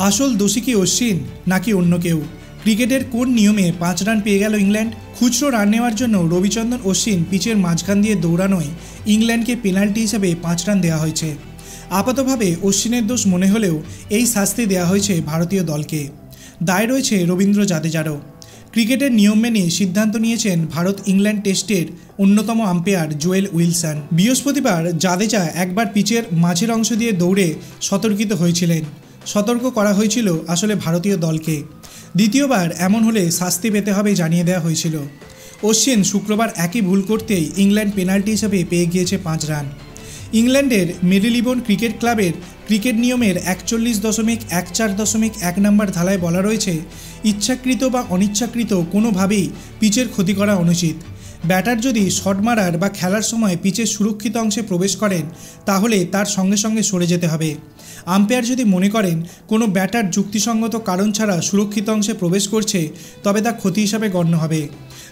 আসল দোষী কি অশ্বিন নাকি অন্য কেউ? ক্রিকেটের কোন নিয়মে 5 রান পেয়ে গেল ইংল্যান্ড? খুচরো রান নেওয়ার জন্য রবিচন্দ্রন অশ্বিন পিচের মাঝখান দিয়ে দৌড়ানোয় ইংল্যান্ডকে পেনাল্টি হিসেবে 5 রান দেওয়া হয়েছে। আপাতভাবে অশ্বিনের দোষ মনে হলেও এই শাস্তি দেওয়া হয়েছে ভারতীয় দলকে। দায় রয়েছে রবীন্দ্র জাদেজারও। ক্রিকেটের নিয়ম মেনে সিদ্ধান্ত নিয়েছেন ভারত ইংল্যান্ড টেস্টের অন্যতম আম্পায়ার জোয়েল উইলসন। বৃহস্পতিবার জাদেজা একবার পিচের মাঝের অংশ দিয়ে দৌড়ে সতর্কিত হয়েছিলেন। সতর্ক করা হয়েছিল আসলে ভারতীয় দলকে। দ্বিতীয়বার এমন হলে শাস্তি পেতে হবে জানিয়ে দেওয়া হয়েছিল। অশ্বিন শুক্রবার একই ভুল করতেই ইংল্যান্ড পেনাল্টি হিসেবে পেয়ে গিয়েছে 5 রান। ইংল্যান্ডের মেরিলিবোন ক্রিকেট ক্লাবের ক্রিকেট নিয়মের 41.14.1 নম্বর ধারায় বলা রয়েছে, ইচ্ছাকৃত বা অনিচ্ছাকৃত কোনোভাবেই পিচের ক্ষতি করা অনুচিত। ব্যাটার যদি শট মারার বা খেলার সময় পিচের সুরক্ষিত অংশে প্রবেশ করেন তাহলে তার সঙ্গে সঙ্গে সরে যেতে হবে। আম্পায়ার যদি মনে করেন কোনো ব্যাটার যুক্তিসঙ্গত কারণ ছাড়া সুরক্ষিত অংশে প্রবেশ করছে তবে তা ক্ষতি হিসাবে গণ্য হবে।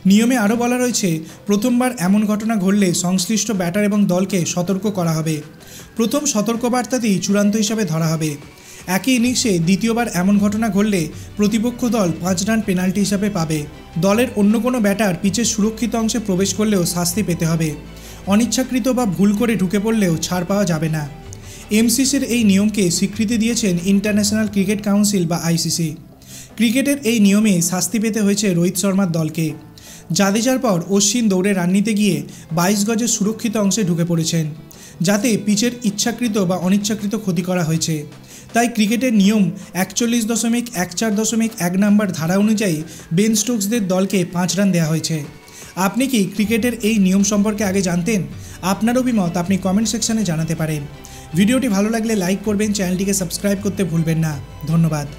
নিয়মে আরও বলা রয়েছে, প্রথমবার এমন ঘটনা ঘটলে সংশ্লিষ্ট ব্যাটার এবং দলকে সতর্ক করা হবে। প্রথম সতর্কবার্তাতেই চূড়ান্ত হিসাবে ধরা হবে। একই ইনিংসে দ্বিতীয়বার এমন ঘটনা ঘটলে প্রতিপক্ষ দল 5 রান পেনাল্টি হিসাবে পাবে। দলের অন্য কোনো ব্যাটার পিচের সুরক্ষিত অংশে প্রবেশ করলেও শাস্তি পেতে হবে। অনিচ্ছাকৃত বা ভুল করে ঢুকে পড়লেও ছাড় পাওয়া যাবে না। এমসিসির এই নিয়মকে স্বীকৃতি দিয়েছেন ইন্টারন্যাশনাল ক্রিকেট কাউন্সিল বা আইসিসি। ক্রিকেটের এই নিয়মে শাস্তি পেতে হয়েছে রোহিত শর্মার দলকে। জাদেজার পর অশ্বিন দৌড়ে রান নিতে গিয়ে 22 গজের সুরক্ষিত অংশে ঢুকে পড়েছেন, যাতে পিচের ইচ্ছাকৃত বা অনিচ্ছাকৃত ক্ষতি করা হয়েছে। তাই ক্রিকেটের নিয়ম 41.14.1 নম্বর ধারা অনুযায়ী বেন স্টোকসদের দলকে 5 রান দেওয়া হয়েছে। আপনি কি ক্রিকেটের এই নিয়ম সম্পর্কে আগে জানতেন? আপনার অভিমত আপনি কমেন্ট সেকশনে জানাতে পারেন। ভিডিওটি ভালো লাগলে লাইক করবেন, চ্যানেলটিকে সাবস্ক্রাইব করতে ভুলবেন না। ধন্যবাদ।